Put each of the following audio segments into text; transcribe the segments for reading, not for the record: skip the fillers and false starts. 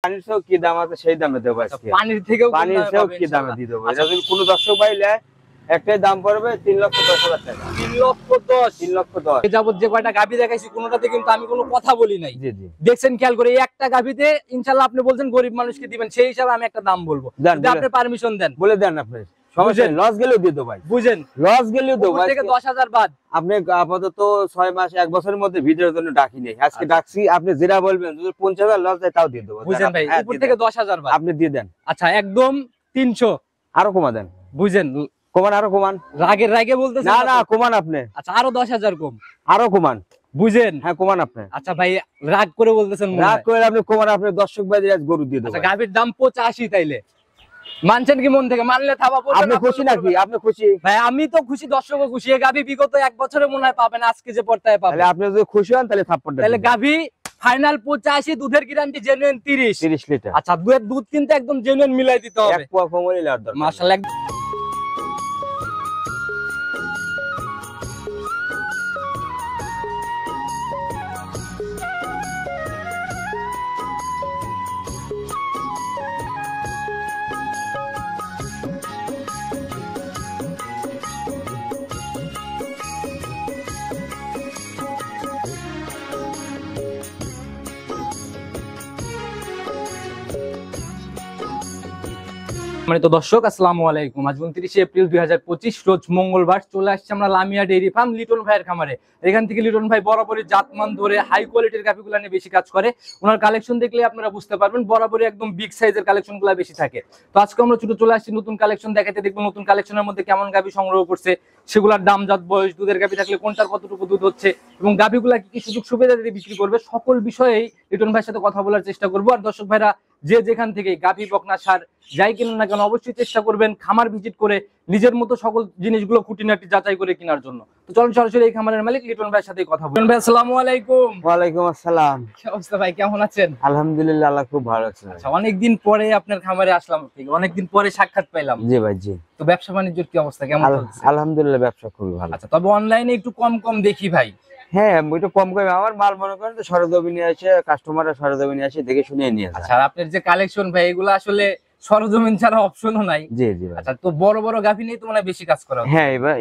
পানির চেয়েও কি দাম আছে সেই দামে দেবো আজকে। পানির থেকেও কি দামে দিয়ে দেবো। এটা যদি কোনো দর্শক পাইলে একটাই দাম পড়বে 3,10,000 টাকা। 3,10,000 এই যাবত যে কয়টা গাভী দেখাইছি কোনোটাতে কিন্তু আমি কোনো কথা বলি নাই। জি জি দেখছেন খেয়াল করে, এই একটা গাভীতে ইনশাআল্লাহ আপনি বলছেন গরিব মানুষকে দিবেন, সেই হিসাবে আমি একটা দাম বলবো, যদি আপনি পারমিশন দেন। বলে দেন আপনি, সমস্যা নেই, লস গেলেও দিয়ে দেবো ভাই। বুঝেন, লস গেলেও দেবো ভাই। থেকে 10,000 বাদ আপনি আপাতত 6 মাস 1 বছরের মধ্যে ভিডিওর জন্য ডাকি নেই, আজকে ডাকছি। আপনি যেটা বলবেন, যদি 50,000 লস যায় তাও দিয়ে দেবো। বুঝেন ভাই, উপর থেকে 10,000 বাদ আপনি দিয়ে দেন। আচ্ছা, একদম 300 আরো কমা দেন। বুঝেন, কমান, আরো কমান। রাগে বলতেছেন না না, কমান আপনি। আচ্ছা, আরো 10,000 কম। আরো কমান। বুঝেন, হ্যাঁ কমান আপনি। আচ্ছা ভাই, রাগ করে বলতেছেন? রাগ করে আপনি কমান, আপনি দর্শক ভাইদের আজ গরু দিয়ে দেবো। আচ্ছা, গাভীর দাম 85, তাইলে মানছেন কি? মন থেকে মানলে থাবা পড়বে। আপনি খুশি নাকি? আপনি খুশি? ভাই আমি তো খুশি, দর্শকও খুশি। এই গাভী বিগত 1 বছরে মনে হয় পাবেন, আজকে যে পড়তায় পাবেন। তাহলে আপনি যদি খুশি হন তাহলে থাপ্পড় দেন। তাহলে গাভী ফাইনাল 85, দুধের গ্যারান্টি জেনুইন 30 লিটার। আচ্ছা, দুধ কিন্তু একদম জেনুইন মিলাই দিতে হবে। 1 পোয়া কমই লার দরকার। মাশাআল্লাহ। মানে তো দর্শক, আসসালামু আলাইকুম। আজ 29 এপ্রিল 2025 রোজ মঙ্গলবার। চলে আসছে আমরা লামিয়া ডেইরি ফার্ম লিটন ভাইয়ের খামারে। এখান থেকে লিটন ভাই বরাবরই জাতমান ধরে হাই কোয়ালিটির গাভীগুলো নিয়ে বেশি কাজ করে। ওনার কালেকশন দেখলে আপনারা বুঝতে পারবেন, বরাবরই একদম বিগ সাইজের কালেকশনগুলো বেশি থাকে। তো আজকে আমরা ছোট চলে আসছি নতুন কালেকশন দেখাতে। দেখবো নতুন কালেকশনের মধ্যে কেমন গাভী সংগ্রহ করছে, সেগুলোর দাম, জাত, বয়স, দুধের গাভী থাকলে কোনটার কতটুকু দুধ হচ্ছে, এবং গাভীগুলা কি সুযোগ সুবিধা দিয়ে বিক্রি করবে, সকল বিষয়েই লিটন ভাইয়ের সাথে কথা বলার চেষ্টা করবো। আর দর্শক ভাইরা যে যেখান থেকে গাভী, বকনা, সার যাই কিনুন না কেন, অবশ্যই চেষ্টা করবেন খামার ভিজিট করে নিজের মতো সকল জিনিসগুলো খুঁটিনাটি যাচাই করে কেনার জন্য। তো চলুন সরাসরি এই খামারের মালিক লিটন ভাইয়ের সাথে কথা বলুন। ভাই আসসালামু আলাইকুম। ওয়ালাইকুম আসসালাম। কি অবস্থা ভাই, কেমন আছেন? আলহামদুলিল্লাহ, আল্লাহ খুব ভালো আছে। আচ্ছা, অনেকদিন পরে আপনার খামারে আসলাম, অনেকদিন পরে সাক্ষাৎ পেলাম। জি ভাই জি। তো ব্যবসা বাণিজ্যের কি অবস্থা, কেমন চলছে? আলহামদুলিল্লাহ, ব্যবসা খুবই ভালো। আচ্ছা, তবে অনলাইনে একটু কম দেখি ভাই। হ্যাঁ, একটু কম করে আমার মাল মনে করেন তো সরজমিনে আসে, কাস্টমাররা সরজমিনে আসে, দেখে শুনে নিয়ে যায়। আচ্ছা, আর আপনার যে কালেকশন ভাই, এগুলো আসলে সরজমিন ছাড়া অপশনও নাই। জি জি ভাই। আচ্ছা, তো বড় গাভী নিয়ে তো মানে বেশি কাজ করা হচ্ছে। হ্যাঁ, এবার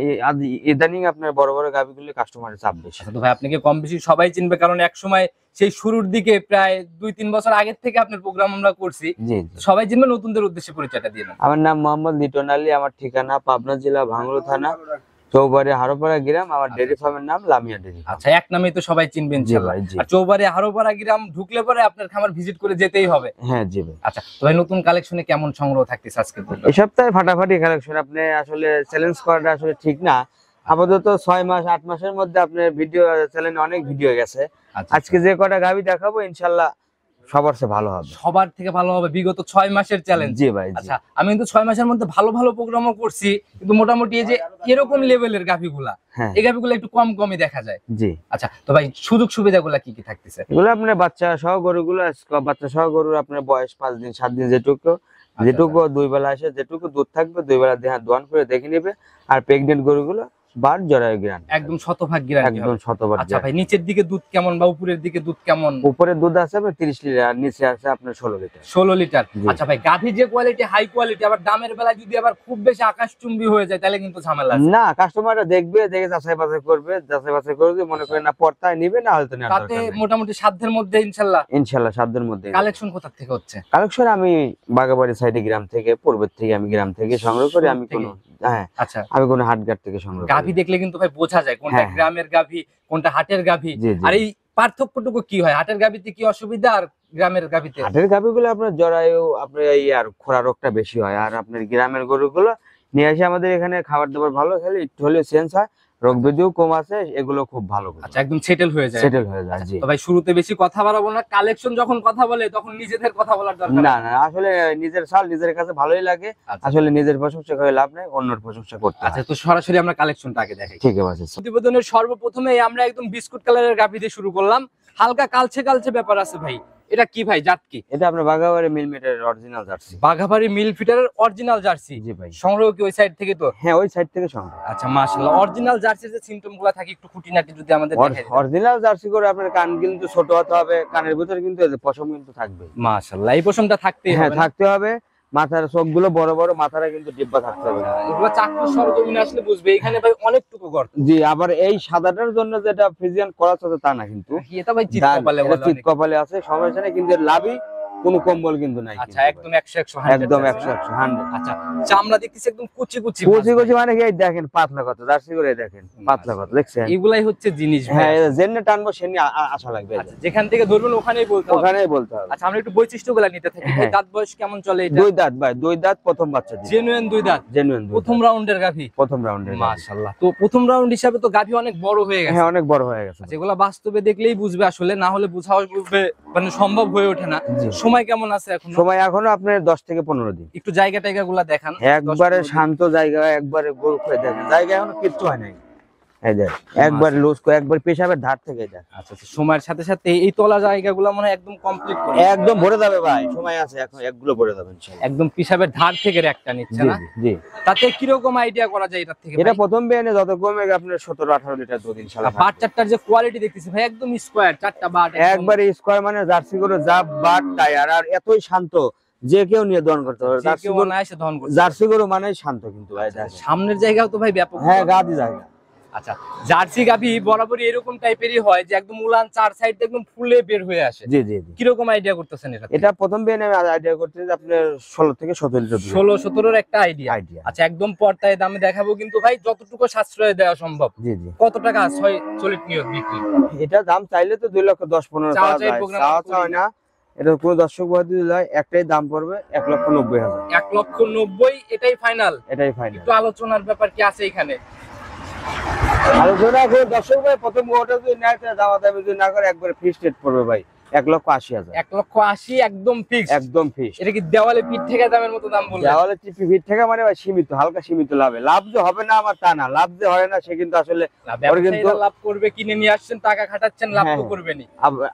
ইদানিং আপনার বড় গাভীগুলো কাস্টমারের চাপ বেশি। আচ্ছা, তো ভাই আপনাকে কম বেশি সবাই চিনবে, কারণ এক সময় সেই শুরুর দিকে প্রায় 2-3 বছর আগের থেকে আপনার প্রোগ্রাম আমরা করছি। জি, সবাই চিনবে, নতুনদের উদ্দেশ্যে পরিচয়টা দিয়ে দেন। আমার নাম মোহাম্মদ লিটন আলী, আমার ঠিকানা পাবনা জেলা ভাঙ্গুড়া থানা, চৌবাড়ি হারোপাড়া গ্রাম। আমার ডেইরি ফার্মের নাম লামিয়া ডেইরি। আচ্ছা, এক নামেই তো সবাই চিনবে ইনশাআল্লাহ। আর চৌবাড়ি হারোপাড়া গ্রাম ঢুকলে পরে আপনার খামার ভিজিট করে যেতেই হবে। হ্যাঁ জি ভাই। আচ্ছা, তো ভাই নতুন কালেকশনে কেমন সংগ্রহ থাকতেছে আজকে? এই সপ্তাহে ফাটাফাটি কালেকশন। আপনি আসলে চ্যালেঞ্জ করাটা আসলে ঠিক না। আপাতত 6 মাস 8 মাসের মধ্যে আপনার ভিডিও চ্যানেলে অনেক ভিডিও গেছে। আজকে যে কটা গাভী দেখাবো ইনশাআল্লাহ সবার চেয়ে ভালো হবে, সবার থেকে ভালো হবে। বিগত 6 মাসের চ্যালেঞ্জ। জি ভাই। আচ্ছা, আমি কিন্তু 6 মাসের মধ্যে ভালো প্রোগ্রামও করছি, কিন্তু মোটামুটি এই যে এরকম লেভেলের গাভীগুলা, এই গাভীগুলো একটু কমই দেখা যায়। জি। আচ্ছা, তো ভাই সুযোগ সুবিধাগুলো কি থাকতেছে? এগুলো আপনার বাচ্চা সহ গরুগুলো, বাচ্চা সহ গরুর আপনার বয়স 5 দিন 7 দিন, যেটুকু 2 বেলা আসে, যেটুকু দুধ থাকবে 2 বেলা দোয়ান করে দেখে নেবে। আর প্রেগনেন্ট গরুগুলো বার জরায়ু গ্যারান্টি, একদম শতভাগ গ্যারান্টি, একদম শতভাগ। আচ্ছা ভাই, নিচের দিকে দুধ কেমন বা উপরের দিকে দুধ কেমন? উপরে দুধ আছে আপনার 30 লিটার, আর নিচে আছে আপনার 16 লিটার। 16 লিটার। আচ্ছা ভাই, গাভী যে কোয়ালিটি, হাই কোয়ালিটি, আবার দামের বেলা যদি আবার খুব বেশি আকাশচুম্বী হয়ে যায় তাহলে কিন্তু ঝামেলা আছে। না, কাস্টমাররা দেখবে, দেখে যাচাই বাছাই করবে, যাচাই বাছাই করে যদি মনে করেন না পড়তায় নিবে, না হয়তো না। তাতে মোটামুটি সাধ্যের মধ্যে ইনশাআল্লাহ সাধ্যের মধ্যে। কালেকশন কোথা থেকে হচ্ছে? কালেকশন আমি বাগাবাড়ি সাইডে গ্রাম থেকে, পূর্বের থেকে আমি গ্রাম থেকে সংগ্রহ করি। আমি কোনো আচ্ছা, আমি কোনো হাটঘাট থেকে সংগ্রহ করি। গাভী দেখলে কিন্তু ভাই বোঝা যায় কোনটা গ্রামের গাভী, কোনটা হাটের গাভী। আর এই পার্থক্যটুকু কি হয়? হাটের গাভীতে কি অসুবিধা আর গ্রামের গাভীতে? হাটের গাভীগুলো আপনার জরায়ু আপনার এই আর খোরা রোগটা বেশি হয়। আর আপনার গ্রামের গরুগুলো নিয়ে আসে আমাদের এখানে, খাবার দাবার ভালো খেলে, একটু হলেও চেঞ্জ হয়, রোগ ব্যাধিও কম আছে, এগুলো খুব ভালো। আচ্ছা, একদম সেটেল হয়ে যায়। জি। তো ভাই শুরুতে বেশি কথা বাড়াবো না, কালেকশন যখন কথা বলে তখন নিজেদের কথা বলার দরকার না। আসলে নিজের চাল নিজের কাছে ভালোই লাগে। আসলে নিজের প্রশংসা করে লাভ নাই, অন্যের প্রশংসা করতে। আচ্ছা, তো সরাসরি আমরা কালেকশনটা আগে দেখাই। ঠিক আছে। প্রতিবেদনের সর্বপ্রথমে আমরা একদম বিস্কুট কালারের গাভী দিয়ে শুরু করলাম। হালকা কালচে ব্যাপার আছে ভাই, এটা কি ভাই, জাত কি? এটা আপনার বাঘাবাড়ি মিল মিটারের অরিজিনাল জার্সি। বাঘাবাড়ি মিল ফিটারের অরিজিনাল জার্সি। জি ভাই। সংগ্রহ কি ওই সাইড থেকে? তো হ্যাঁ, ওই সাইড থেকে সংগ্রহ। আচ্ছা মাশাআল্লাহ, অরিজিনাল জার্সির যে সিম্পটম গুলো থাকে একটু খুঁটিনাটি যদি আমাদের দেখাই। অরিজিনাল জার্সি করে আপনার কান কিন্তু ছোট হতে হবে, কানের ভিতরে কিন্তু এই যে পশম কিন্তু থাকবে। মাশাআল্লাহ, এই পশমটা থাকতেই হবে। হ্যাঁ, থাকতে হবে। মাথার চোখগুলো বড় বড়, মাথাটা কিন্তু ডিব্বা থাকতে হবে। এগুলো চাকরির সরজমিনে আসলে বুঝবে এখানে ভাই অনেকটুকু গর্ত। জি, আবার এই সাদাটার জন্য যেটা ফ্রিজিয়ান করা আছে তা না, কিন্তু এটা ভাই চিত কপালে বলে, চিত কপালে আছে, সমস্যা নেই, কিন্তু লাভই কোনো কম্বল কিন্তু নাই। আচ্ছা, একদম 100 একদম 100 আচ্ছা, চামড়া দেখতেছি একদম কুচি কুচি কুচি কুচি, মানে কি এই দেখেন পাতলা কত, জার্সি করে দেখেন পাতলা কত, দেখছেন? এগুলাই হচ্ছে জিনিস ভাই। হ্যাঁ, যেনে টানবো সেনে আশা লাগবে। আচ্ছা, যেখান থেকে ধরবেন ওখানেই বলতে হবে। ওখানেই বলতে হবে। আচ্ছা, আমরা একটু বৈশিষ্ট্যগুলো নিতে থাকি। হ্যাঁ। দাঁত বয়স কেমন চলে এটা? 2 দাঁত ভাই, 2 দাঁত, প্রথম বাচ্চা দিবে। জেনুইন 2 দাঁত, জেনুইন প্রথম রাউন্ডের গাভী। প্রথম রাউন্ডে। মাশাআল্লাহ, তো প্রথম রাউন্ড হিসাবে তো গাভী অনেক বড় হয়ে গেছে। হ্যাঁ, অনেক বড় হয়ে গেছে। যেগুলো বাস্তবে দেখলেই বুঝবে, আসলে না হলে বোঝাও বুঝবে মানে সম্ভব হয়ে ওঠে না। সময় কেমন আছে এখন? সময় এখনো আপনার 10 থেকে 15 দিন। একটু জায়গা টাইগাগুলো দেখান। একবারে শান্ত জায়গা, একবারে গরু করে দেখেন, জায়গা এখনো কিচ্ছু হয় নাই। এই যে একবার লুজ করে, একবার পেশাবের ধার থেকে যায়। আচ্ছা, সময়ের সাথে সাথে এই তলা জায়গাগুলো মনে হয় একদম কমপ্লিট করে একদম ভরে যাবে ভাই, সময় আছে, এখন একগুলো ভরে যাবে ইনশাআল্লাহ। একদম পেশাবের ধার থেকে একটা নিচ্ছে না? জি। তাতে কি রকম আইডিয়া করা যায় এটা থেকে? এটা প্রথম বিয়ানে যত কমে আপনার 17-18 লিটার দুধ ইনশাআল্লাহ। বাট চারটার যে কোয়ালিটি দেখতেছি ভাই, একদম স্কয়ার চারটা বাট, একবারে স্কয়ার, মানে জার্সি গরু জাব বাট টায়ার, আর এতই শান্ত যে কেউ নিয়ে দহন করতে পারে। জার্সি গরু না এসে দহন করতে। জার্সি গরু মানে শান্ত কিন্তু ভাই। সামনের জায়গাও তো ভাই ব্যাপক। হ্যাঁ, গাদি জায়গা। আচ্ছা, জার্সি গাভী বরাবরই এরকম টাইপেরই হয় যে একদম উলান চার সাইড একদম ফুলে বের হয়ে আসে। জি। কি রকম আইডিয়া করতেছেন এটা? এটা প্রথম বিয়ানে আমি আইডিয়া করতে যে আপনার 16 থেকে 17 লিটার দুধ। 16-17 একটা আইডিয়া। আচ্ছা, একদম পর্তায় দামে দেখাবো কিন্তু ভাই, যতটুকু সাশ্রয় দেওয়া সম্ভব। জি। কত টাকা সলিড নিয়োগ বিক্রি? এটা দাম চাইলে তো 2,10,15,000 চাওয়া টাকা চাই যায়। প্রোগ্রাম চাওয়া করি চাই না, এটা কোনো দর্শক বহাদি দিলে একটাই দাম পড়বে 1,90,000। 1,90,000 এটাই ফাইনাল? এটাই ফাইনাল। একটু আলোচনার ব্যাপার কি আছে এখানে? আলোচনা করে দর্শক ভাই, প্রথম গোটা যদি না দাওয়া দাবি যদি না করে, একবারে ফিক্সড রেট পড়বে ভাই 1,80,000। 1,80,000 একদম ফিক্স? একদম ফিক্সড। এটা কি দেওয়ালে পিঠ থেকে দামের মতো দাম বললেন? দেওয়ালে টিপি ফিট থেকে মানে ভাই সীমিত, হালকা সীমিত লাভে। লাভ যে হবে না আমার তা না, লাভ যে হয় না সে কিন্তু আসলে ব্যবসায়ীরা লাভ করবে, কিনে নিয়ে আসছেন, টাকা খাটাচ্ছেন, লাভ তো করবেনই।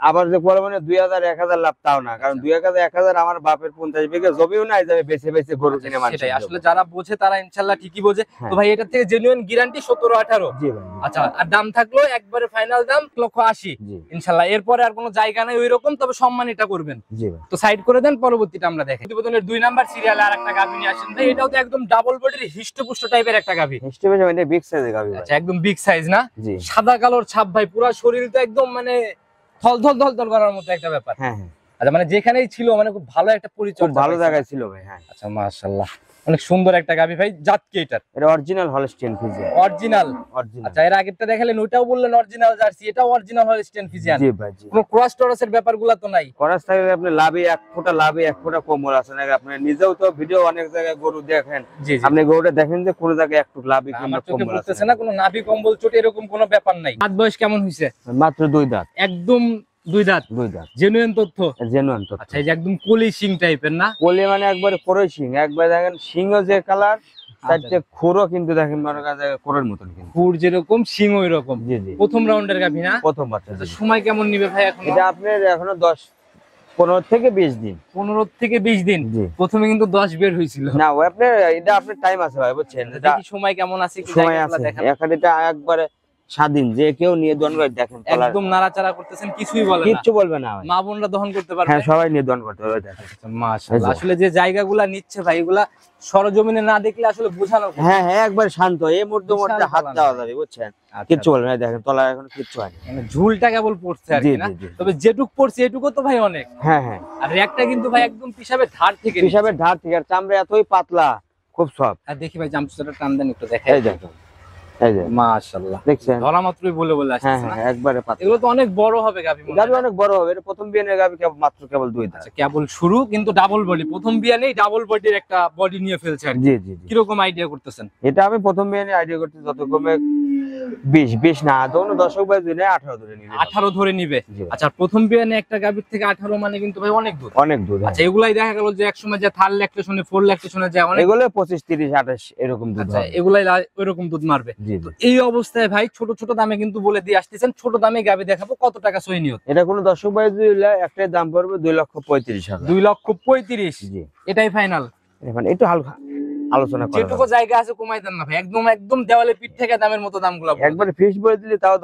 আবার যে বলে মানে 2,000 1,000 লাভ তাও না, কারণ 2,000 1,000 আমার বাপের 50 বিঘা জমিও নাই যাবে বেছে বেছে গরু কিনে মানুষ। সেটাই, আসলে যারা বোঝে তারা ইনশাআল্লাহ ঠিকই বোঝে। তো ভাই এটার থেকে জেনুইন গ্যারান্টি 17-18? জি ভাই। আচ্ছা, আর দাম থাকলো একবারে ফাইনাল দাম 1,80,000 ইনশাআল্লাহ। এরপরে আর কোনো জায়গা নাই ওইরকম, তবে সম্মান এটা করবেন। জি ভাই। তো সাইড করে দেন, পরবর্তীটা আমরা দেখি। প্রতিবেদনের 2 নাম্বার সিরিয়ালে আরেকটা গাভী নিয়ে আসেন ভাই। এটাও তো একদম ডাবল বডির হিষ্টপুষ্ট টাইপের একটা গাভী। হিস্ট্রি মানে বিগ সাইজের গাভী ভাই। আচ্ছা, একদম বিগ সাইজ না? জি। সাদা কালোর ছাপ ভাই, পুরো শরীর তো একদম মানে থলথল করার মতো একটা ব্যাপার। হ্যাঁ। আচ্ছা, মানে যেখানেই ছিল মানে খুব ভালো একটা পরিচয়, খুব ভালো জায়গায় ছিল ভাই। হ্যাঁ। আচ্ছা, মাশাআল্লাহ, অনেক সুন্দর একটা গাভী ভাই। জাত কি এটার? এটা original Holstein Friesian. Original? Original. আচ্ছা, এর আগেরটা দেখালেন ওটাও বললেন অরিজিনাল জার্সি, এটাও অরিজিনাল হলস্টেইন ফ্রিজিয়ান? জি ভাই, জি। কোনো ক্রস টরসের ব্যাপারগুলো তো নাই? খরচ থাকলে আপনি লাভে 1 ফোঁটা, লাভে 1 ফোঁটা কমল আছে না। আপনি নিজেও তো ভিডিও অনেক জায়গায় গরু দেখেন, আপনি গরুটা দেখেন যে কোন জায়গায় একটু লাভে কিংবা কমল আছে না, কোনো নাভি কম্বল চোট এরকম কোনো ব্যাপার নাই। দাঁত বয়স কেমন হইছে? মাত্র 2 দাঁত। একদম 2 দাঁত? 2 দাঁত। জেনুইন তথ্য? জেনুইন তথ্য। আচ্ছা, এই যে একদম কলি সিং টাইপের না? কলি মানে একবারে কোরই সিং, একবার দেখেন সিংও যে কালার, চারটে খুরও কিন্তু দেখেন মনে কাছে কোরের মতন কিন্তু। খুর যেরকম সিং ওই রকম। জি। প্রথম রাউন্ডের গাভী না? প্রথম বাচ্চা। সময় কেমন নিবে ভাই এখন? এটা আপনার এখনো 15 থেকে 20 দিন। 15 থেকে 20 দিন? প্রথমে কিন্তু 10 বের হয়েছিল না, ওই আপনার এটা আপনার টাইম আছে ভাই, বুঝছেন? এটা সময় কেমন আছে একটু সময় আছে। এখন এটা একবারে স্বাধীন, যে কেউ নিয়ে দহন করে দেখেন। একদম নাড়াচাড়া করতেছেন, কিছুই বলে না? কিচ্ছু বলবে না ভাই। মা বোনরা দহন করতে পারবে? হ্যাঁ, সবাই নিয়ে দহন করতে পারবে। দেখেন মাশাআল্লাহ, আসলে যে জায়গাগুলা নিচ্ছে ভাই, এগুলা সরজমিনে না দেখলে আসলে বোঝানো। হ্যাঁ, একবার শান্ত, এই মুহূর্তে হাত দেওয়া যাবে, বুঝছেন? কিচ্ছু বলবে না। দেখেন তলা এখন কিচ্ছু হয়নি, মানে ঝুলটা কেবল পড়ছে আর কি না? তবে যেটুক পড়ছে এটুকু তো ভাই অনেক। হ্যাঁ। আর একটা কিন্তু ভাই একদম পিসাবের ধার থেকে, পিসাবের ধার থেকে, আর চামড়া এতই পাতলা, খুব সফট। আর দেখি ভাই জামসুটা টান দেন একটু, দেখাই। এই দেখেন, এই যে মাশাআল্লাহ, দেখছেন? ধরা মাত্রই বলে আসছে না? হ্যাঁ, একবারে পাতলা। এগুলো তো অনেক বড় হবে গাভী। গাভী অনেক বড় হবে। এটা প্রথম বিয়ানের গাভী, কেবল 2 দাঁত। আচ্ছা, কেবল শুরু, কিন্তু ডাবল বডি। প্রথম বিয়ানেই ডাবল বডির একটা বডি নিয়ে ফেলছে আর কি। জি। কি রকম আইডিয়া করতেছেন? এটা আমি প্রথম বিয়ানে আইডিয়া করতে যত কমে 20 না দোনো দর্শক ভাই দুই না 18 ধরে নিবে। 18 ধরে নিবে। জি ভাই। আচ্ছা প্রথম বিয়ানে একটা গাভীর থেকে 18 মানে কিন্তু ভাই অনেক দুধ। অনেক দুধ। আচ্ছা এগুলাই দেখা গেল যে একসময় যে থার্ড ল্যাকটেশনে 4 ল্যাকটেশনে যায় অনেক, এগুলো 25 30 28 এরকম দুধ আচ্ছা হবে। এগুলাই ওইরকম দুধ মারবে। জি তো জি। এই অবস্থায় ভাই ছোট ছোট দামে কিন্তু বলে দিয়ে আসতেছেন, ছোট দামে গাভী দেখাবো, কত টাকা সই নিয়ত? এটা কোনো দর্শক ভাই দিলে একটাই দাম পড়বে 2,35,000। 2,35,000 জি। এটাই ফাইনাল? মানে একটু হালকা আলোচনা করা যেটুকু জায়গা আছে কমাই দেন না ভাই, একদম একদম দেওয়ালে পিঠ থেকে দামের মতো দামগুলো বলে দেন। একবারে ফিক্স বলে দিলে তাও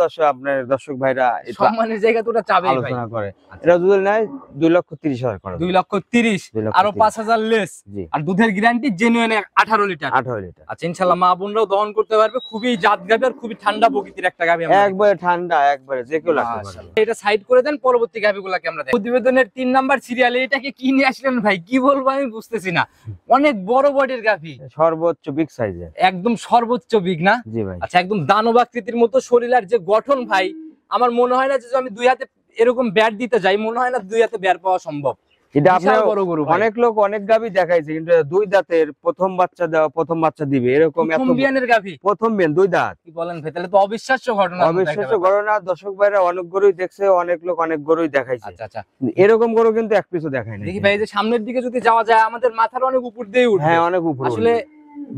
দর্শক ভাইরা এটা সম্মানের জায়গা তো ওটা চাবেই ভাই। আলোচনা করে। এটা যদি নেয় 2,30,000 করে। 2,30,000 2,30,000 আরো 5,000 লেস। জি। আর দুধের গ্যারান্টি জেনুইন 18 লিটার। 18 লিটার। আচ্ছা ইনশাআল্লাহ মা বোনরাও দহন করতে পারবে, খুবই জাত গাভী আর খুবই ঠান্ডা প্রকৃতির একটা গাভী আমরা। একবারে ঠান্ডা, একবারে যে কেউ লাগতে পারে। মাশাআল্লাহ। এটা সাইড করে দেন, পরবর্তী গাভীগুলোকে আমরা দেখব। প্রতিবেদনের 3 নাম্বার সিরিয়ালে এটাকে কি নিয়ে আসলেন ভাই, কি বলবো আমি বুঝতেছি না। অনেক বড় বডির গাভী, সর্বোচ্চ বিগ সাইজের। একদম সর্বোচ্চ বিগ না? জি ভাই। আচ্ছা একদম দানবাকৃতির মতো শরীর আর যে গঠন ভাই, আমার মনে হয় না যে আমি দুই হাতে এরকম ব্যাট দিতে যাই, মনে হয় না দুই হাতে ব্যাট পাওয়া সম্ভব। এটা আপনার বিশাল বড় গরু ভাই। অনেক লোক অনেক গাভী দেখাইছে, কিন্তু দুই দাঁতের প্রথম বাচ্চা দিবে এরকম এত প্রথম বিয়ানের গাভী? প্রথম বিয়ান দুই দাঁত। কি বলেন ভাই, তাহলে তো অবিশ্বাস্য ঘটনা। অবিশ্বাস্য ঘটনা। দর্শক ভাইরা অনেক গরুই দেখছে, অনেক লোক অনেক গরুই দেখাইছে। আচ্ছা আচ্ছা এরকম গরু কিন্তু এক পিছু দেখায় না। দেখি ভাই, এই যে সামনের দিকে যদি যাওয়া যায় আমাদের মাথার অনেক উপর দিয়ে উঠবে। হ্যাঁ অনেক উপর আসলে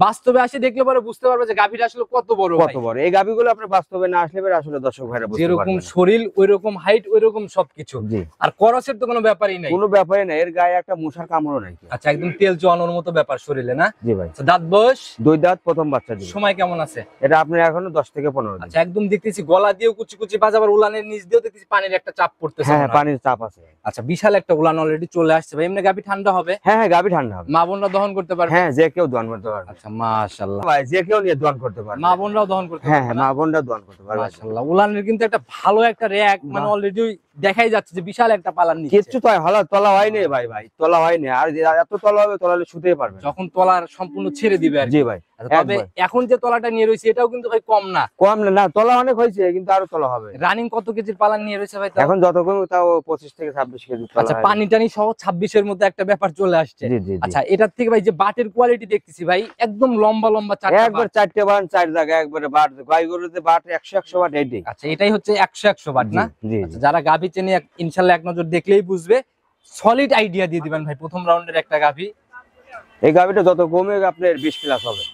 বাস্তবে আসে দেখলে পরে বুঝতে পারবে যে গাভীটা আসলে কত বড় ভাই। কত বড়। এই গাভীগুলো আপনি বাস্তবে না আসলে পরে আসলে দর্শক ভাইরা বুঝতে যেরকম পারবেন না। শরীর ওইরকম হাইট ওইরকম সবকিছু। জি। আর করসের তো কোনো ব্যাপারই নাই। কোনো ব্যাপারই না, এর গায়ে একটা মশার কামড়ও নাই। আচ্ছা একদম তেল চুয়ানোর মতো ব্যাপার শরীরে না? জি ভাই। আচ্ছা দাঁত বয়স? দুই দাঁত প্রথম বাচ্চা দিবে। সময় কেমন আছে? এটা আপনার এখনো 10 থেকে 15 দিন। আচ্ছা একদম দেখতেছি গলা দিয়েও কুচি কুচি বাজ, আবার উলানের নিচ দিয়েও দেখতেছি পানির একটা চাপ পড়তেছে। হ্যাঁ মনে হয়। পানির চাপ আছে। আচ্ছা বিশাল একটা উলান অলরেডি চলে আসছে ভাই। এমনি গাভী ঠান্ডা হবে? হ্যাঁ হ্যাঁ গাভী ঠান্ডা হবে। মা বোনরা দহন করতে পারবে? হ্যাঁ যে কেউ দোয়ান করতে পারবে। আচ্ছা মাশাআল্লাহ ভাই যে কেউ নিয়ে দোয়ান করতে পারবে। মা বোনরাও দহন করতে হ্যাঁ পারবে? হ্যাঁ মা বোনরা দোয়ান করতে পারবে। মাশাআল্লাহ উলানের কিন্তু একটা ভালো একটা র‍্যাক, মানে অলরেডি দেখাই যাচ্ছে যে বিশাল একটা পালান নিচ্ছে। কিচ্ছু তো হলো তলা হয়নি ভাই, তলা হয়নি। আর এত তলা হবে, তলালে শুতেই পারবে না। যখন তলার সম্পূর্ণ ছেড়ে দিবে আর কি। জি ভাই। আচ্ছা, তবে এখন যে তলাটা নিয়ে রয়েছে এটাও কিন্তু ভাই কম না। কম না, না তলা অনেক হয়েছে, কিন্তু আরো তলা হবে। রানিং কত কেজির পালান নিয়ে রয়েছে ভাই? এখন যত কমে তাও 25 থেকে 26 কেজি তলা। আচ্ছা পানি টানি সহ 26 এর মধ্যে একটা ব্যাপার চলে আসছে। জি জি। আচ্ছা এটার থেকে ভাই যে বাটের কোয়ালিটি দেখতেছি ভাই, একদম লম্বা লম্বা চারটা একবার বাট। চারটে বাট, চার জায়গায় একবারে বাট। গাই গরুতে বাট 100 বাট এইটাই। আচ্ছা এটাই হচ্ছে 100 বাট না? জি আচ্ছা যারা গাভী চেনে ইনশাআল্লাহ এক নজর দেখলেই বুঝবে। সলিড আইডিয়া দিয়ে দিবেন ভাই প্রথম রাউন্ডের একটা গাভী। এই গাভীটা যত কমে আপনার 20 প্লাস হবে।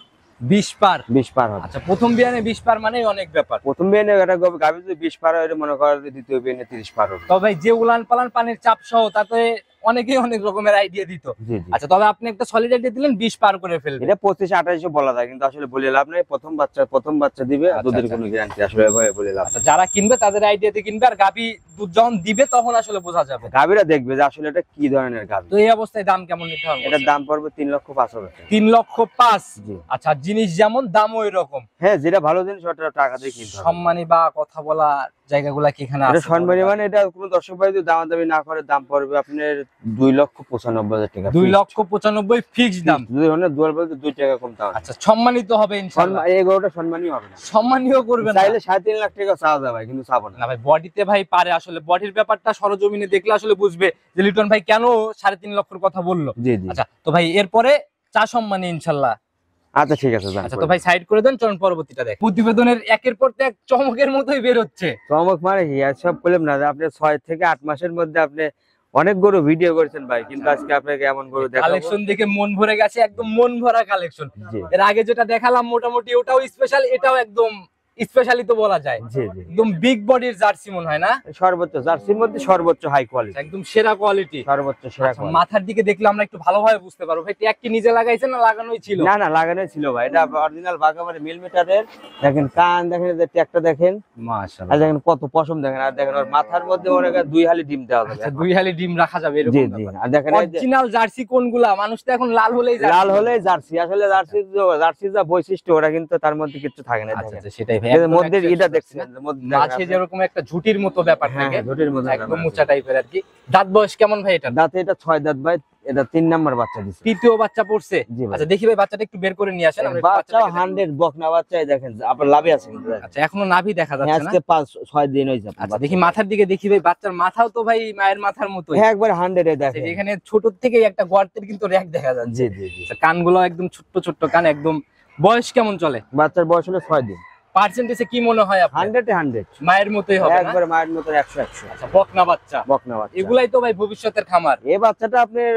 20 পার? 20 পার হবে। আচ্ছা প্রথম বিয়ানে 20 পার মানে অনেক ব্যাপার। প্রথম বিয়ানে একটা গাভী যদি 20 পার হয়, মনে করেন দ্বিতীয় বিয়ানে 30 পার হবে। তবে ভাই যে উলান পালান পানির চাপ সহ তাতে অনেকেই অনেক রকমের আইডিয়া দিত। জি জি। আচ্ছা তবে আপনি একটা সলিড আইডিয়া দিলেন 20 পার করে ফেলবে। এটা 25 28 বলা যায়, কিন্তু আসলে বলে লাভ নাই। প্রথম বাচ্চা দিবে, আচ্ছা, দুধের আচ্ছা। কোনো গ্যারান্টি আসলে বলে লাভ। আচ্ছা যারা কিনবে তাদের আইডিয়াতে কিনবে, আর গাভী দুধ যখন দিবে তখন আসলে বোঝা যাবে। গাভীরা দেখবে যে আসলে এটা কি ধরনের গাভী। তো এই অবস্থায় দাম কেমন নিতে হবে? এটার দাম পড়বে 3,05,000 হবে। 3,05,000? জি। আচ্ছা জিনিস যেমন দামও এরকম? হ্যাঁ যেটা ভালো জিনিস ওটা টাকা দিয়ে কিনতে হবে। সম্মানী বা কথা বলা জায়গাগুলা কি এখানে এটা আছে? সম্মানী মানে এটা কোনো দর্শক ভাই যদি দামাদামি না করে, দাম পড়বে আপনার 2,95,000 টাকা। 2,95,000 ফিক্সড দাম? যদি অনেক দুয়ার বলতে 2 টাকা কম তাও। আচ্ছা সম্মানিত হবে ইনশাআল্লাহ? এই গরুটা সম্মানই হবে না। সম্মানীয় করবেন না? চাইলে 3.5 লাখ টাকা চাওয়া যাবে, কিন্তু চাবো না। না ভাই বডিতে ভাই পারে, আসলে বডির ব্যাপারটা সরজমিনে দেখলে আসলে বুঝবে যে লিটন ভাই কেন 3.5 লক্ষের কথা বললো। জি জি। আচ্ছা তো ভাই এরপরে চা সম্মানী ইনশাআল্লাহ। আচ্ছা ঠিক আছে। আচ্ছা তো ভাই সাইড করে দেন, চলুন পরবর্তীটা দেখ। প্রতিবেদনের একের পর এক চমকের মতোই বের হচ্ছে। চমক মানে কি, সব বললাম না যে আপনি 6 থেকে 8 মাসের মধ্যে আপনি অনেক গরু ভিডিও করেছেন ভাই, কিন্তু আজকে আপনাকে এমন গরু দেখাবো। কালেকশন দেখে মন ভরে গেছে, একদম মন ভরা কালেকশন। জি এর আগে যেটা দেখালাম মোটামুটি ওটাও স্পেশাল, এটাও একদম স্পেশালি তো বলা যায়। জি জি। একদম বিগ বডির জার্সি মনে হয় না? সর্বোচ্চ জার্সির মধ্যে সর্বোচ্চ হাই কোয়ালিটি, একদম সেরা কোয়ালিটি, সর্বোচ্চ সেরা আচ্ছা, কোয়ালিটি। মাথার দিকে দেখলে আমরা একটু ভালোভাবে বুঝতে পারবো ভাই ট্যাগ কি নিজে লাগাইছেন না লাগানোই ছিল? না না লাগানোই ছিল ভাই, এটা অরিজিনাল বাগাবাড়ি মিলিমিটারের। দেখেন কান দেখেন, যে ট্যাগটা দেখেন, মাশাআল্লাহ। আর দেখেন কত পশম দেখেন, আর দেখেন ওর মাথার মধ্যে মনে করেন 2 হালি ডিম দেওয়া যাবে। আচ্ছা 2 হালি ডিম রাখা যাবে জি এরকম জি। ব্যাপার। আর দেখেন এই যে অরিজিনাল জার্সি কোনগুলা? মানুষ তো এখন লাল হলেই জার্সি লাল বলে। হলে জার্সি, আসলে জার্সির যা বৈশিষ্ট্য ওরা কিন্তু তার মধ্যে কিছু থাকে না। আচ্ছা দেখেন আচ্ছা সেটাই ভাই, এর একদম মধ্যে একদম এটা একদম দেখছেন, এর মধ্যে দেখেন মাঝে আপনি। যেরকম একটা ঝুটির মতো ব্যাপার হ্যাঁ, থাকে, ঝুটির মধ্যে একদম ব্যাপার মোচা আছে। টাইপের আর কি। দাঁত বয়স কেমন ভাই এটা? দাঁতে এটা 6 দাঁত ভাই, এটা 3 নাম্বার বাচ্চা দিছে। তৃতীয় বাচ্চা পড়ছে? জি ভাই। আচ্চা দেখি ভাই বাচ্চাটা একটু বের করে নিয়ে আসেন, আমরা একটু বাচ্চা বাচ্চাটাকে দেখি। 100 বকনা বাচ্চাই দেখেন, আপনার লাভে আছে কিন্তু দেখেন। আচ্ছা এখনো নাভি দেখা যাচ্ছে না? আজকে 5-6 দিন হইছে। আচ্ছা দেখি মাথার দিকে দেখি ভাই, বাচ্চার মাথাও তো ভাই মায়ের মাথার মতোই। হ্যাঁ একবার 100 এ দেখেন। এখানে ছোট থেকেই একটা গর্তের কিন্তু র‍্যাক দেখা যাচ্ছে। জি জি জি। আচ্ছা, কানগুলো একদম ছোট্ট ছোট্ট কান, একদম। বয়স কেমন চলে? বাচ্চার বয়স হলো 6 দিন। পার্সেন্টেজে কি মনে হয় আপনার? 100 এ 100 মায়ের মতোই হবে না? একবারে মায়ের মতো 100 100। আচ্ছা, বকনা বাচ্চা। বকনা বাচ্চা। এগুলাই তো ভাই ভবিষ্যতের খামার। এই বাচ্চাটা আপনার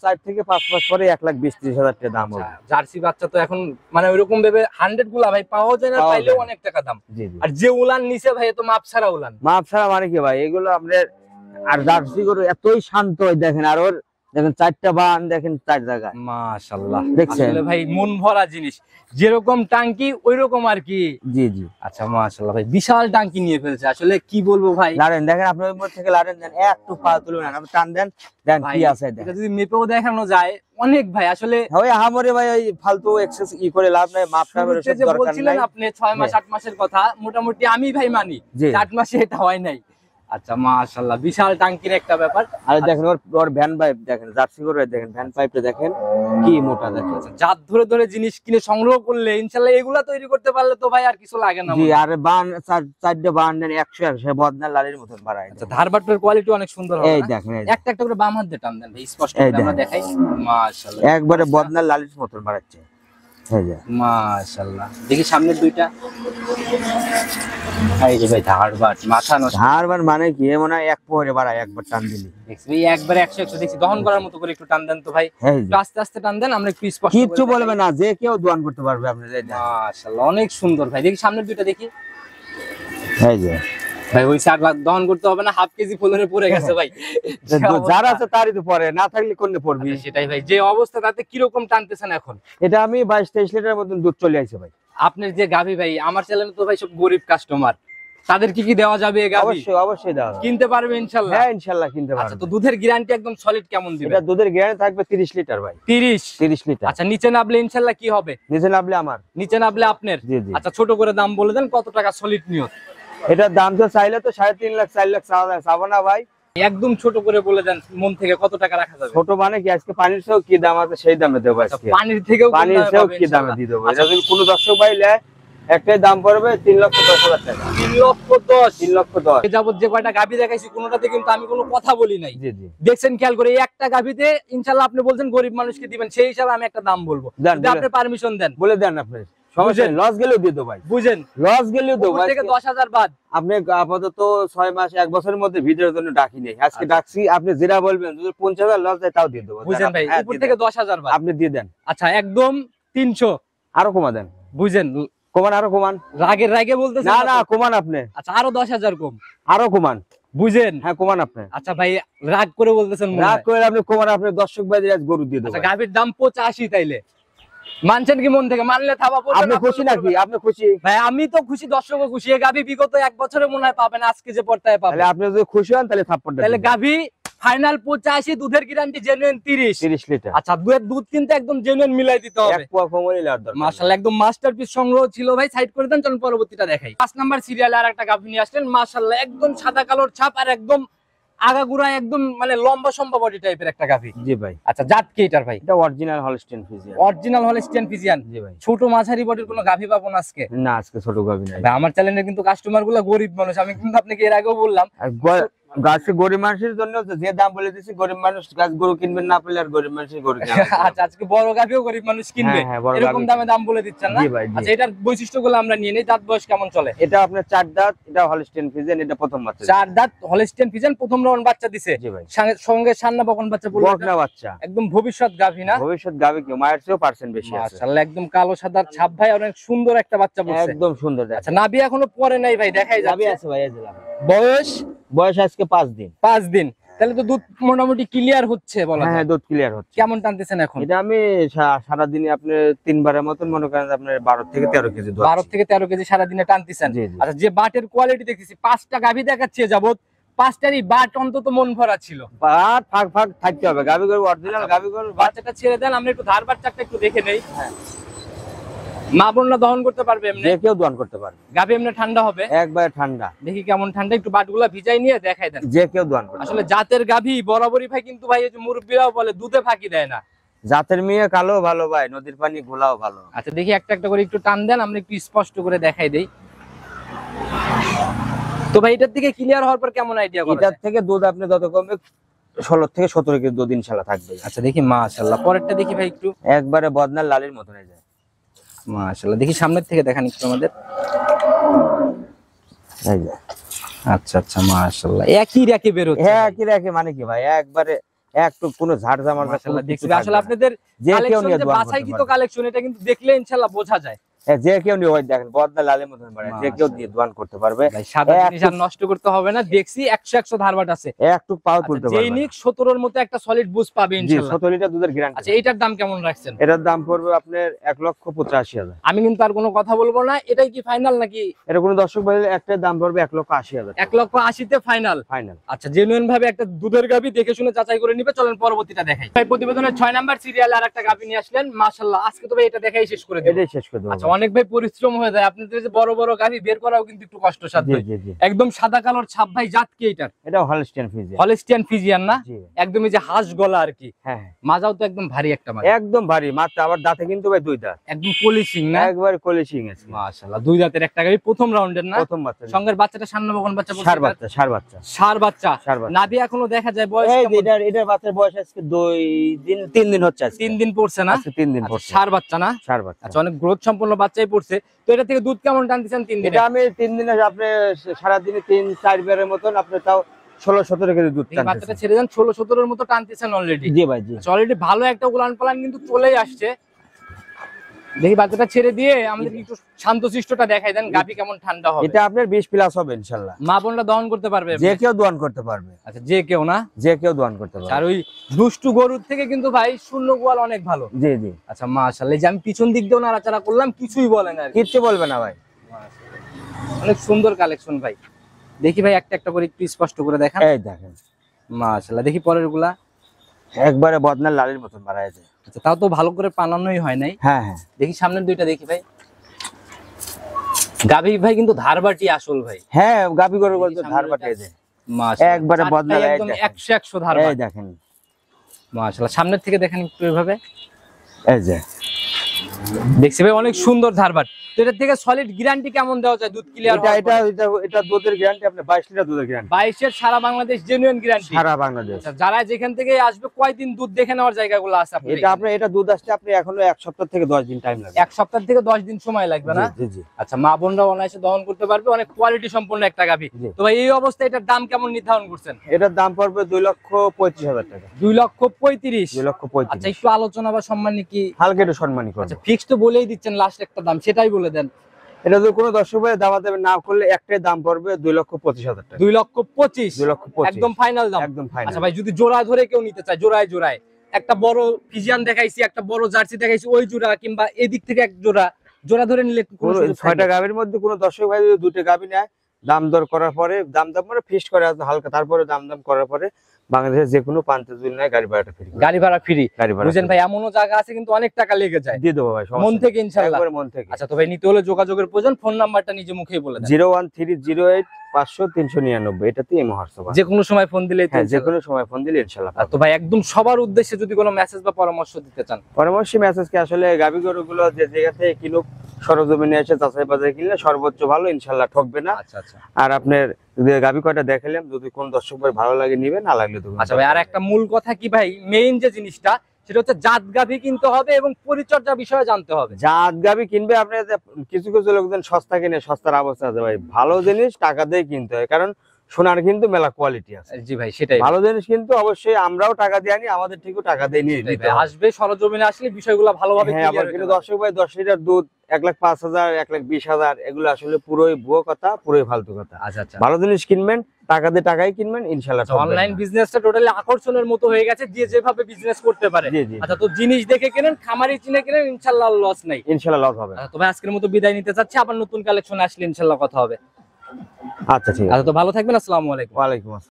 4 থেকে 5 মাস পরে 1,20,000-30,000 টাকা দাম হবে। জার্সি বাচ্চা তো এখন মানে ওইরকম ভাবে 100 গুলা ভাই পাওয়া যায় না, পাওয়া পাইলেও যায় না। অনেক টাকা দাম। জি জি। আর যে উলান নিচে ভাই, এ তো মাপ ছাড়া উলান। মাপ ছাড়া মানে কি ভাই, এগুলো আপনার আর জার্সি গরু এতই শান্ত হয় দেখেন, আর ওর দেখেন 4টা বান দেখেন 4 জায়গায়। মাশাআল্লাহ, দেখছেন? আসলে ভাই মন ভরা জিনিস, যেরকম টাঙ্কি ওইরকম আর কি। জি জি। আচ্ছা মাশাআল্লাহ ভাই, বিশাল টাঙ্কি নিয়ে ফেলছে, আসলে কি বলবো ভাই। লারেন দেখেন, আপনার উপর থেকে লারেন দেন, একটু পা তুলবেন, আপনি টান দেন, দেন ভাই, কি আছে এটা দেখেন। যদি মেপেও দেখানো যায় অনেক ভাই, আসলে ওই হামরে ভাই ওই ফালতু এক্সেস করে লাভ নাই, মাপটা করে শুরুতে সব যে দরকার বলছিলেন নাই। আপনি 6 মাস 8 মাসের কথা, মোটামুটি আমি ভাই মানি জি। 8 মাসে এটা হয় নাই। আচ্ছা মাশাআল্লাহ, বিশাল টাঙ্কির একটা ব্যাপার। আর দেখেন ওর ভ্যান পাইপ দেখেন, জার্সি করে দেখেন ভ্যান পাইপটা দেখেন কি মোটা দেখেন। জাত ধরে ধরে জিনিস কিনে সংগ্রহ করলে ইনশাআল্লাহ এগুলা তৈরি করতে পারলে তো ভাই আর কিছু লাগে না। জি, আর বান 4টা বান দেন 100 বদনা লালের মতন বাড়ায়। আচ্ছা, ধারবাটের কোয়ালিটি অনেক সুন্দর হবে এই না? দেখেন, এই একটা একটা করে বাম হাত দিয়ে টান দেন ভাই, স্পষ্ট এই করে আমরা দেখেন। দেখাই। মাশাআল্লাহ, একবারে বদনা লালের মতন বাড়াচ্ছে। এই যে মাশাআল্লাহ, দেখি সামনের দুইটা। এই যে ভাই ধারবাট, মাথা নষ্ট। ধারবার মানে কি, এ মনে হয় এক পরে বাড়ায় একবার টান দিলি। দেখছি ভাই, একবারে 100 100 দেখছি, দহন করার মতো করে একটু টান দেন তো ভাই, এই একটু যে আস্তে আস্তে টান দেন, আমরা একটু স্পষ্ট কিচ্ছু করে বলবে না, যে কেউ দোয়ান করতে পারবে আপনি। এই দেখেন। মাশাআল্লাহ, অনেক সুন্দর ভাই। দেখি সামনের দুইটা দেখি। এই যে ভাই ওই সার দহন করতে হবে না, হাফ কেজি ফলরে পড়ে গেছে ভাই। যার আছে তারই তো পরে, না থাকলে কোনে পড়বি। আচ্ছা, সেটাই ভাই, যে অবস্থা তাতে কিরকম টানতেছেন এখন? এটা আমি 22-23 লিটার মতন দুধ চলে আইছে ভাই। আপনার যে গাভী ভাই, আমার চ্যানেলে তো ভাই সব গরিব কাস্টমার, তাদের কি কি দেওয়া যাবে এই গাভী? অবশ্যই অবশ্যই দাও। কিনতে পারবে ইনশাআল্লাহ? হ্যাঁ ইনশাআল্লাহ কিনতে আচ্ছা, পারবে। তো দুধের গ্যারান্টি একদম সলিড কেমন দিবেন? এটা দুধের গ্যারান্টি থাকবে 30 লিটার ভাই। 30 লিটার। আচ্ছা, নিচে নামলে ইনশাআল্লাহ কি হবে? নিচে নামলে আমার। নিচে নামলে আপনার। জি জি। আচ্ছা, ছোট করে দাম বলে দেন, কত টাকা সলিড নিয়ত? এটার দাম তো চাইলে তো 3.5 লাখ 4 লাখ চাবো না ভাই। একদম ছোট করে বলে দেন, মন থেকে কত টাকা রাখা যাবে? ছোট মানে কি, আজকে পানির চেয়েও কি দাম আছে সেই দামে দেবো আচ্ছা, আজকে। পানির থেকেও কম পানির দামে চেয়েও পাবে কি দামে ইনশাআল্লাহ। দিয়ে দেবো। আচ্ছা, এটা যদি কোনো দর্শক ভাই নেয়, একটাই দাম পড়বে 3,10,000 টাকা। 3,10,000 3,10,000। এ যাবত যে কয়টা গাভী দেখাইছি, কোনোটাতে কিন্তু আমি কোনো কথা বলি নাই। জি জি। দেখছেন খেয়াল করে, এই একটা গাভীতে ইনশাআল্লাহ আপনি বলছেন গরিব মানুষকে দিবেন, সেই হিসাবে আমি একটা দাম বলবো, দেন, যদি আপনি পারমিশন দেন। বলে দেন আপনি। সমস্যা নেই, লস গেলেও দিয়ে দেবো ভাই। বুঝেন, লস গেলেও দেবো। উপর থেকে 10,000 বাদ। আপনি আপাতত 6 মাস 1 বছরের মধ্যে ভিডিওর জন্য ডাকি নেই, আজকে ডাকছি। আপনি যেটা বলবেন, যদি 50,000 লস যায় তাও দিয়ে দেবো। বুঝেন ভাই, হ্যাঁ, উপর দিয়ে থেকে দেন। 10,000 বাদ। আপনি দিয়ে দেন। আচ্ছা, একদম 300। আরো কমা দেন। বুঝেন, কমান, আরো কমান। রাগের রাগে বলতেছেন না না না, তো? কমান আপনি। আচ্ছা, আরো 10,000 কম। আরো কমান। বুঝেন, হ্যাঁ কমান আপনি। আচ্ছা ভাই, রাগ করে বলতেছেন মনে রাগ হয়। করে আপনি কমান, আপনি দর্শক ভাইদের আজ গরু দিয়ে দেবো। আচ্ছা, গাভীর দাম 85, তাইলে মানছেন কি মন থেকে? মানলে থাবা পড়বে, আপনি না খুশি পড়লে নাকি? পড়বে না। আপনি খুশি? ভাই আমি তো খুশি, দর্শকও খুশি। এই গাভী বিগত 1 বছরে মনে হয় পাবেন, আজকে যে পর্তায় পাবেন। তাহলে আপনি যদি খুশি হন তাহলে থাপ্পড়টা তাহলে দিন। গাভী ফাইনাল 85, দুধের গ্যারান্টি জেনুইন 30। 30 লিটার। আচ্ছা, দুধ কিন্তু একদম জেনুইন মিলাই দিতে হবে। এক পোয়া কমই লার দরকার। মাশাআল্লাহ, একদম মাস্টারপিস সংগ্রহ ছিল ভাই। সাইড করে দেন, চলুন পরবর্তীটা দেখাই। 5 নাম্বার সিরিয়ালে আর একটা গাভী নিয়ে আসলেন। মাশাআল্লাহ, একদম সাদা কালোর ছাপ, আর একদম আগাগুড়া, একদম মানে লম্বা সম্ভব বডি টাইপের একটা গাভী। জি ভাই। আচ্ছা, জাত কি এটার ভাই? এটা original Holstein Friesian. Original Holstein Friesian. জি ভাই। ছোট মাঝারি বডির কোনো গাভী পাবো না আজকে? না, আজকে ছোট গাভী নাই। ভাই, আমার চ্যানেলের কিন্তু কাস্টমার গুলো গরিব মানুষ, আমি কিন্তু আপনাকে এর আগেও বললাম। আর গাছে গরিব মানুষের জন্য যে দাম বলে দিছি, গরিব মানুষ গাছ গরু কিনবেন না পেলে আর গরিব মানুষই গরু কিনবে। আচ্ছা, আজকে বড় গাভীও গরিব মানুষ কিনবে, হ্যাঁ, বড় এরকম গাভী দামে দাম বলে দিচ্ছেন না? জি ভাই, জি। আচ্ছা, এটার বৈশিষ্ট্যগুলো আমরা নিয়ে নেই। দাঁত বয়স কেমন চলে? এটা আপনার 4 দাঁত, এটা হলস্টেইন ফ্রিজিয়ান, এটা প্রথম বাচ্চা। 4 দাঁত হলস্টিয়ান ফ্রিজিয়ান, প্রথম রাউন্ড বাচ্চা দিছে। জি ভাই। সঙ্গে সান্না বকন বাচ্চা বলবো, বকনা বাচ্চা। একদম ভবিষ্যৎ গাভী না? ভবিষ্যৎ গাভী কি, মায়ের চেয়েও পার্সেন্ট বেশি আছে। মাশাআল্লাহ, একদম কালো সাদার ছাপ ভাই, অনেক সুন্দর একটা বাচ্চা বলছে। একদম সুন্দর। আচ্ছা, নাভি এখনো পরে নাই ভাই, দেখাই গাভী যাবে। আছে ভাই, এই যে লাভ। বয়স বয়স আজকে 5 দিন। 5 দিন, তাহলে তো দুধ মোটামুটি ক্লিয়ার হচ্ছে বলা যায়। হ্যাঁ, দুধ ক্লিয়ার হচ্ছে। কেমন টানতেছেন এখন? এটা আমি সারা দিনে আপনি 3 বারের মতন মনে করেন আপনার 12 থেকে 13 কেজি দুধ। 12 থেকে 13 কেজি সারাদিনে টানতেছেন। জি, জি। আচ্ছা, যে বাটের কোয়ালিটি দেখতেছি, 5টা গাভী দেখাচ্ছে যাবত, 5টারই বাট অন্তত মন ভরা ছিল। আর ফাঁক ফাঁক থাকতে হবে। গাভী গরু অরিজিনাল গাভী গরু। বাচ্চাটা ছেড়ে দেন, আমরা একটু ধার বাচ্চাটা একটু দেখে নেই। হ্যাঁ। মা বোনরা দহন করতে পারবে এমনি? যে কেউ দোয়ান করতে পারবে। গাভী এমনি ঠান্ডা হবে? একবারে ঠান্ডা। দেখি কেমন ঠান্ডা, একটু বাটগুলা ভিজাই নিয়ে দেখাই দেন। যে কেউ দোয়ান করতে আসলে জাতের গাভী বরাবরই ভাই, কিন্তু ভাই এই যে মুরব্বীরাও বলে দুধে ফাঁকি দেয় না। জাতের মেয়ে কালো ভালো ভাই, নদীর পানি ঘোলাও ভালো। আচ্ছা, দেখি একটা একটা করে একটু টান দেন, আমরা একটু স্পষ্ট করে দেখাই দেই। তো ভাই, এটার দিকে ক্লিয়ার হওয়ার পর কেমন আইডিয়া করা এটার যায়? থেকে দুধ আপনি যত কমবে 16 থেকে 17 কেজি দুধ ইনশাআল্লাহ থাকবে। আচ্ছা, দেখি মাশাআল্লাহ, পরেরটা দেখি ভাই একটু। একবারে বদনার লালের মতন হয়ে যায়। মাশাআল্লাহ, দেখি সামনের থেকে দেখান একটু আমাদের। এই যে আচ্ছা আচ্ছা, মাশাআল্লাহ, একই রেখে বের হচ্ছে। হ্যাঁ কি রাখে মানে কি ভাই, একবারে একটু কোনো ঝাড় জামার মাশাআল্লাহ, দেখছি আসলে আপনাদের যে কেউ কালেকশন নিয়ে যে দোয়ান করতে বাছাইকৃত পারবে। কালেকশন, এটা কিন্তু দেখলে ইনশাআল্লাহ বোঝা যায়। হ্যাঁ, যে কেউ নিয়ে, ওই দেখেন বদনা লালের মতন বাড়ে, যে কেউ দিয়ে দোয়ান করতে পারবে। ভাই সাদা জিনিস আর নষ্ট করতে হবে না, দেখছি 100 ধারবাট আছে, একটু পাও তুলতে যেই পারবে নিক 17 এর মতো একটা সলিড বুস্ট পাবে জি, ইনশাআল্লাহ। 17 লিটার দুধের গ্যারান্টি। আচ্ছা, এইটার দাম কেমন রাখছেন? এটার দাম পড়বে আপনার 1,85,000। আমি কিন্তু আর কোনো কথা বলবো না, এটাই কি ফাইনাল নাকি? এটা কোনো দর্শক ভাই, একটা দাম পড়বে 1,80,000। 1,80,000 তে ফাইনাল। ফাইনাল। আচ্ছা, জেনুইন ভাবে একটা দুধের গাভী দেখে শুনে যাচাই করে নিবে। চলেন পরবর্তীটা দেখাই। ভাই প্রতিবেদনের 6 নাম্বার সিরিয়ালে আরেকটা গাভী নিয়ে আসলেন, মাশাআল্লাহ। আজকে তো ভাই এটা দেখাই শেষ করে দেব। এটাই শেষ করে দেব। আচ্ছা, অনেক ভাই পরিশ্রম হয়ে যায় আপনাদের, যে বড় বড় গাভী বের করাও কিন্তু একটু কষ্টসাধ্য। জি জি জি। একদম সাদা কালোর ছাপ ভাই, জাত কি এটার? এটা হলস্টিয়ান ফ্রিজিয়ান। হলস্টিয়ান ফ্রিজিয়ান না? জি। একদমই যে হাঁস গলা আর কি। হ্যাঁ, মাজাও তো একদম ভারী একটা মাছ, একদম ভারী মাত্র, আবার দাঁতে কিন্তু ভাই 2 দাঁত, একদম পলিশিং না? একবার কলিশিং আছে। মাশাআল্লাহ, 2 দাঁতের একটা গাভী, প্রথম রাউন্ডের না? প্রথম বাচ্চা। সঙ্গের বাচ্চাটা সান্নবগন বাচ্চা বলতে ষাঁড় বাচ্চা, ষাঁড় বাচ্চা। ষাঁড় বাচ্চা। ষাঁড় বাচ্চা। নাভি এখনো দেখা যায়, বয়স এই কেমন? এটার বাচ্চার বয়স আজকে 3 দিন হচ্ছে আজকে। 3 দিন পড়ছে না? আজকে 3 দিন আচ্ছা, পড়ছে। ষাঁড় বাচ্চা না? ষাঁড় বাচ্চা। আচ্ছা, অনেক গ্রোথ সম্পন্ন বাচ্চাই পড়ছে। তো এটা থেকে দুধ কেমন টানতেছেন 3 দিনে? এটা আমি 3 দিনে আপনি সারা দিনে 3-4 বারের মতন আপনি তাও 16-17 কেজি দুধ এই টানতেছেন। বাচ্চাটা ছেড়ে দেন, 16-17 এর মতো টানতেছেন অলরেডি। জি ভাই জি। অলরেডি ভালো একটা উলান পালান কিন্তু চলেই আসছে। দেখি বাচ্চাটা ছেড়ে দিয়ে আমাদের একটু শান্তশিষ্টটা দেখাই দেন, গাভী কেমন ঠান্ডা হবে। এটা আপনার 20 প্লাস হবে ইনশাআল্লাহ। মা বোনরা দহন করতে পারবে? যে কেউ দোয়ান করতে পারবে। আচ্ছা, যে কেউ না? যে কেউ দোয়ান করতে পারবে। আর ওই দুষ্টু গরুর থেকে কিন্তু ভাই শূন্য গোয়াল অনেক ভালো। জি জি। আচ্ছা মাশাআল্লাহ, এই যে আমি পিছন দিক দিয়েও নাড়াচাড়া করলাম, কিছুই বলে না আর কি। কিচ্ছু বলবে না ভাই। অনেক সুন্দর কালেকশন ভাই। দেখি ভাই একটা একটা করে একটু স্পষ্ট করে দেখান। এই দেখেন মাশাআল্লাহ, দেখি পরের গুলা। একবারে বদনার লালের মতন বাড়ায় যায়। আচ্ছা, তাও তো ভালো করে পানানোই হয় নাই। হ্যাঁ হ্যাঁ। দেখি সামনের দুইটা দেখি ভাই। গাভী ভাই কিন্তু ধারবাটি আসল ভাই। হ্যাঁ, গাবি গরু বলতে সামনে ধার দুইটা। বাটিয়ে যায়। মাশাআল্লাহ, একবারে বদনা লাল একদম দেখেন। 100 ধারবাট। এই দেখেন। মাশাআল্লাহ, সামনের থেকে দেখেন একটু এভাবে। এই যে দেখছি ভাই অনেক সুন্দর ধারবাট। তো এটার থেকে সলিড গ্যারান্টি কেমন দেওয়া যায় দুধ ক্লিয়ার এটা হওয়ার এটা পরে? এটা এটা দুধের গ্যারান্টি আপনি 22 লিটার দুধের গ্যারান্টি 22 এর সারা বাংলাদেশ জেনুইন গ্যারান্টি। সারা বাংলাদেশ। আচ্ছা, যারা যেখান থেকে আসবে কয়দিন দুধ দেখে নেওয়ার জায়গাগুলো আছে আপনাদের? এটা আপনি এটা দুধ আসতে আপনি এখনো 1 সপ্তাহ থেকে 10 দিন টাইম লাগবে। 1 সপ্তাহ থেকে 10 দিন সময় লাগবে না? জি জি। আচ্ছা, মা বোনরা অনায়াসে দহন করতে পারবে, অনেক কোয়ালিটি সম্পন্ন একটা গাভী। জি। তো ভাই এই অবস্থায় এটার দাম কেমন নির্ধারণ করছেন? এটার দাম পড়বে 2,35,000 টাকা। 2,35,000। 2,35,000। আচ্ছা, একটু আলোচনা বা সম্মানী কি? হালকা একটু সম্মানী করবে। আচ্ছা, ফিক্স তো বলেই দিচ্ছেন, লাস্ট একটা দাম সেটাই বলে দেন। এটা যদি কোনো দর্শক ভাই দাম দেবে না করলে একটাই দাম পড়বে 2,25,000 টাকা। 2,25,000 2,25,000 একদম ফাইনাল দাম। একদম ফাইনাল। আচ্ছা ভাই, যদি জোড়া ধরে কেউ নিতে চায়, জোড়ায় জোড়ায় একটা বড় ফিজিয়ান দেখাইছি, একটা বড় জার্সি দেখাইছি, ওই জোড়া কিংবা এদিক থেকে এক জোড়া জোড়া ধরে নিলে কোনো সুযোগ থাকবে? 6টা গাভীর মধ্যে কোনো দর্শক ভাই যদি 2টা গাভী নেয়, দাম দর করার পরে দাম মানে ফিক্সড করে হালকা, তারপরে দাম করার পরে বাংলাদেশের যে কোনো প্রান্তে যদি নেয় গাড়ি ভাড়াটা ফ্রি। গাড়ি ভাড়া ফ্রি। গাড়ি ভাড়া বুঝেন ভাই, এমনও জায়গা আছে কিন্তু অনেক টাকা লেগে যায়। দিয়ে দেবো ভাই, মন থেকে ইনশাআল্লাহ। একবারে মন থেকে। আচ্ছা, তো ভাই নিতে হলে যোগাযোগের প্রয়োজন, ফোন নাম্বারটা নিজে মুখেই বলে দেন। 01308500399, এটাতেই মহার্সব। যে কোনো সময় ফোন দিলেই তো হ্যাঁ, যে ইনশাআল্লাহ। কোনো সময় ফোন দিলে ইনশাআল্লাহ আর তো ভাই একদম সবার উদ্দেশ্যে যদি কোনো মেসেজ বা পরামর্শ দিতে চান? পরামর্শ মেসেজকে আসলে গাভী গরুগুলো যে জায়গা থেকে কিনুক, সরজমিনে এসে যাচাই বাছাই কিনলে সর্বোচ্চ ভালো, ইনশাআল্লাহ ঠকবে না। আচ্ছা আচ্ছা। আর আপনার গাভী কয়টা দেখালাম, যদি কোন দর্শক ভাই ভালো লাগে নিবে, না লাগলে তো আচ্ছা ভাই, আর একটা মূল কথা কি ভাই, মেইন যে জিনিসটা সেটা হচ্ছে জাত গাভী কিনতে হবে এবং পরিচর্যা বিষয়ে জানতে হবে। জাত গাভী কিনবে আপনি, কিছু কিছু লোকজন সস্তা কিনে, সস্তার অবস্থা আছে ভাই। ভালো জিনিস টাকা দিয়ে কিনতে হয়, কারণ সোনার কিন্তু মেলা কোয়ালিটি আছে। জি ভাই, সেটাই। ভালো জিনিস কিন্তু অবশ্যই আমরাও টাকা দিয়ে আনি, আমাদের ঠিকও টাকা দিয়ে নিয়ে সেটাই নিতে ভাই, হবে। আসবে সরজমিনে আসলে বিষয়গুলো ভালোভাবে হ্যাঁ, আবার কিন্তু দর্শক ভাই 10 লিটার দুধ 1,05,000 1,20,000 এগুলো আসলে পুরোই ভুয়ো কথা, পুরোই ফালতু কথা। আচ্ছা আচ্ছা। ভালো জিনিস কিনবেন, টাকা দিয়ে টাকাই কিনবেন, ইনশাআল্লাহ অনলাইন বিজনেসটা টোটালি আকর্ষণের মতো হয়ে গেছে, যে যেভাবে বিজনেস করতে পারে। জি জি। আচ্ছা, তো জিনিস দেখে কেনেন, খামারি চিনে কেনেন, ইনশাআল্লাহ লস নাই। ইনশাআল্লাহ লস হবে না। আচ্ছা, তো ভাই আজকের মতো বিদায় নিতে চাচ্ছি, আবার নতুন কালেকশন আসলে ইনশাআল্লাহ কথা হবে। আচ্ছা ঠিক আছে। আচ্ছা, তো ভালো থাকবেন, আসসালামু আলাইকুম। ওয়ালাইকুম আসসালাম।